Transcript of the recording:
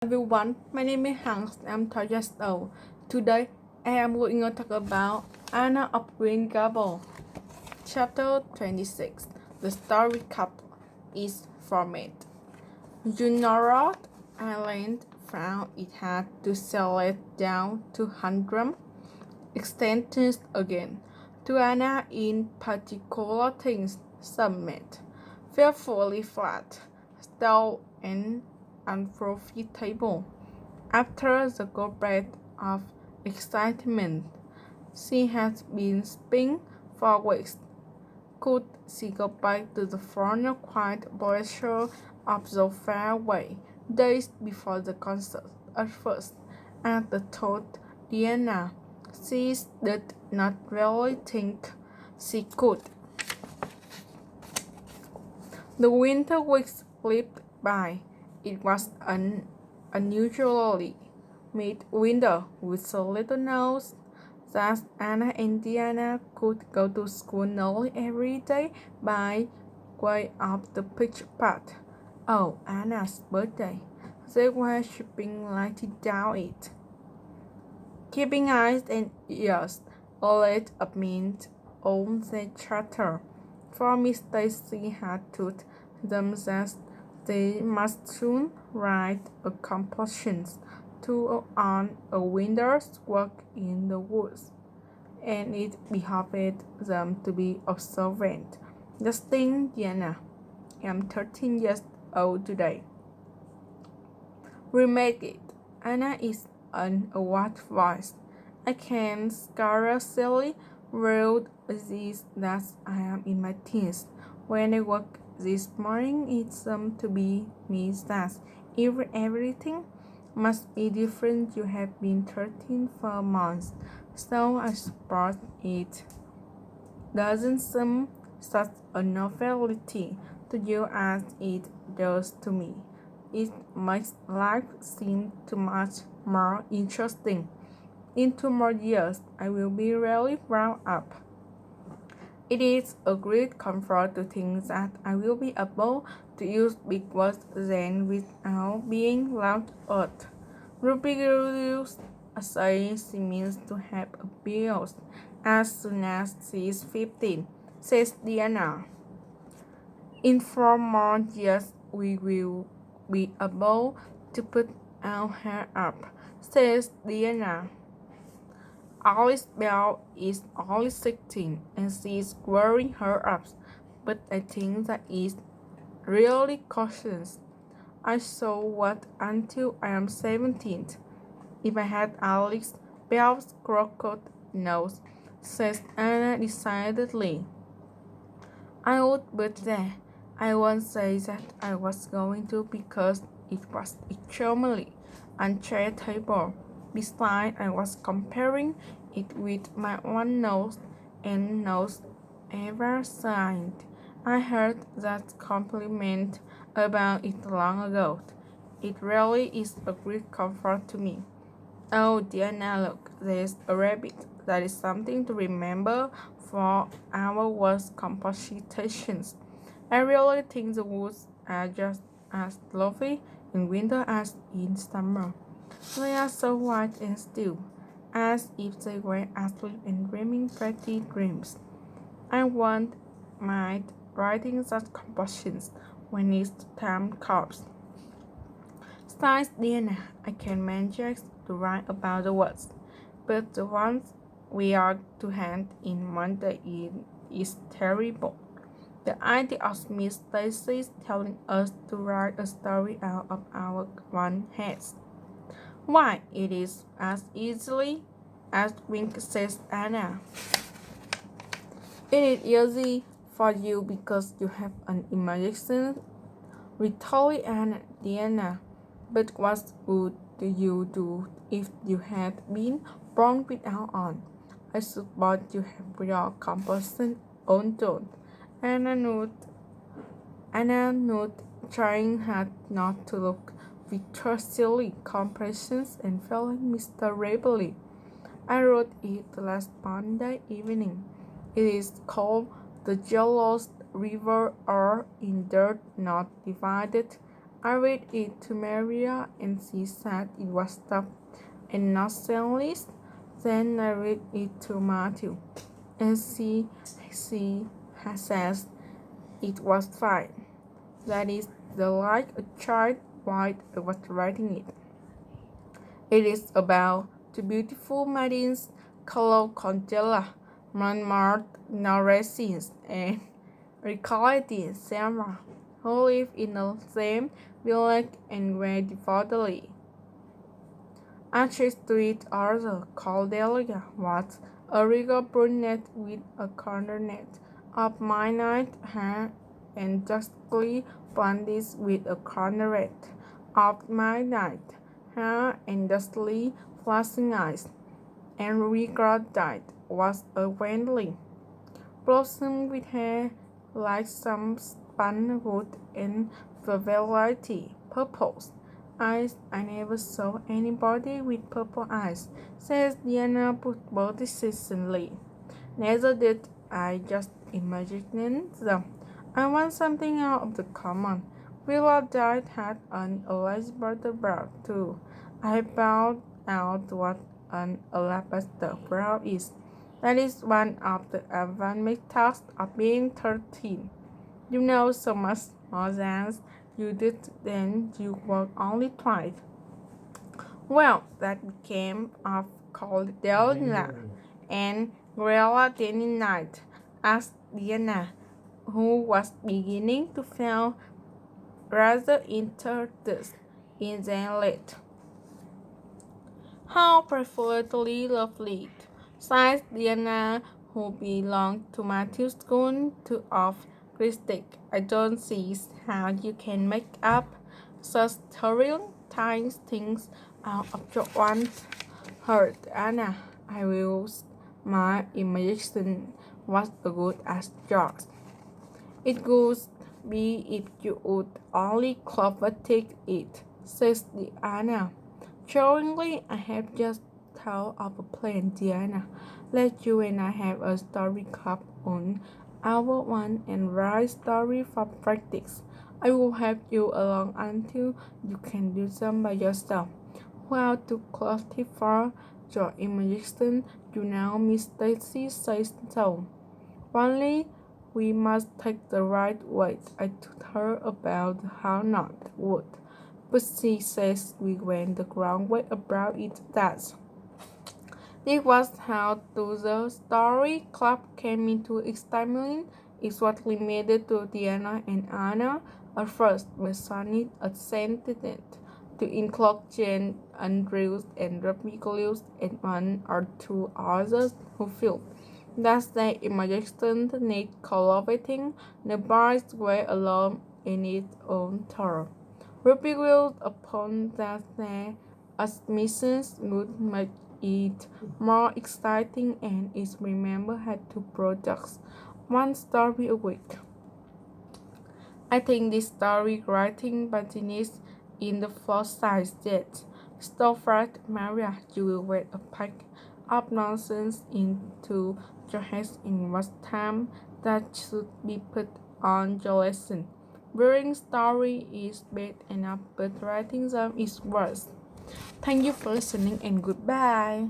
Everyone, my name is Hans. I'm 12 years old. Today, I am going to talk about Anna of Green Gables. Chapter 26. The story cup is formed. Junarod Island found it had to sell it down to 100 extensions again. To Anna in particular things submit. Fearfully flat, stale and unprofitable. After the goblet of excitement she has been spinning for weeks, could she go back to the former quiet pleasure of the fairway days before the concert? At first, at the thought, Diana, she did not really think she could. The winter weeks slipped by. It was an unusually mid-winter with so little snow that Anna and Diana could go to school nearly every day by way of the pitch path. Oh, Anna's birthday. They were shipping lighted down it, keeping eyes and ears alert amid all the chatter. For Miss Stacy had told them that they must soon write a composition to on a winter's work in the woods, and it behoved them to be observant. Just think, Diana, I am 13 years old today. Remake it. Anna is an award voice. I can scarcely read this that I am in my teens. When I woke this morning, it seemed to be me that everything must be different. You have been 13 for months, so I suppose it doesn't seem such a novelty to you as it does to me. It makes life seem too much more interesting. In 2 more years, I will be really grown up. It is a great comfort to think that I will be able to use big words then without being laughed at. Rubius says she means to have a build as soon as she is 15, says Diana. In 4 more years, we will be able to put our hair up, says Diana. Alice Bell is only 16 and she is growing her up, but I think that is really cautious. I saw what until I am 17. If I had Alice Bell's crooked nose, says Anna decidedly, I would, but there. I won't say that I was going to because it was extremely uncharitable. Besides, I was comparing it with my own nose and nose ever signed. I heard that compliment about it long ago. It really is a great comfort to me. Oh, Diana, look, there's a rabbit. That is something to remember for our worst compositions. I really think the woods are just as lovely in winter as in summer. They are so white and still, as if they were asleep and dreaming pretty dreams. I want my writing such compositions when its time comes. Besides Diana, I can manage to write about the words, but the ones we are to hand in Monday is terrible. The idea of Miss Stacy telling us to write a story out of our own heads. Why, it is as easily as Wink, says Anna. It is easy for you because you have an imagination, retorted Diana. But what would you do if you had been born without one? I suppose you have your composition own tone. Anna noted, trying hard not to look with her silly compressions and feeling miserably. I wrote it last Monday evening. It is called The Jealous River, or in Dirt Not Divided. I read it to Maria and she said it was tough and not serious. Then I read it to Matthew and she says it was fine. That is the like a child while I was writing it. It is about two beautiful maidens called Conchella, Montmartre, Norresins, and Recolletti, Sarah, who live in the same village and were devotedly attached to each other. Cordelia was a regal brunette with a coronet of midnight hair and justly blondish with a coronet of midnight hair and dustily flashing eyes. And regarded was a Wendy, blossom with hair like some spun wood and velvety purples. Eyes, I never saw anybody with purple eyes, says Diana decisively. Neither did I, just imagining them. I want something out of the common. Willa died had an alabaster brow too. I found out what an alabaster brow is. That is one of the advantages tasks of being 13. You know so much more than you did then you were only 12. Well, that became of Cordelia and Grella Danny Night, asked Diana, who was beginning to feel rather interested in them late. How perfectly lovely, sighed Diana, who belonged to Matthew's school to of Christic. I don't see how you can make up such thrilling tiny things out of your one heart, Anna. I wish my imagination was as good as yours. It would be if you would only cultivate it, says Diana. Showingly, I have just thought of a plan, Diana. Let you and I have a story club on our one and write story for practice. I will help you along until you can do them by yourself. Well, to cultivate your imagination, you know, Miss Stacy says so. Only we must take the right way. I told her about how not would, but she says we went the wrong way about it. That this was how the story club came into existence. It was limited to Diana and Anna at first, but Sonny ascended to include Jane, Andrews, and Remigelius, and one or two others who felt that their imagination need cultivating. The boys were alone in its own turn. Remigelius, upon that their admissions would make it more exciting, and its member had to produce one story a week. I think this story writing business in the first size yet. Storefront Maria, you will wait a pack of nonsense into your head in what time that should be put on your lesson. Reading story is bad enough, but writing them is worse. Thank you for listening and goodbye.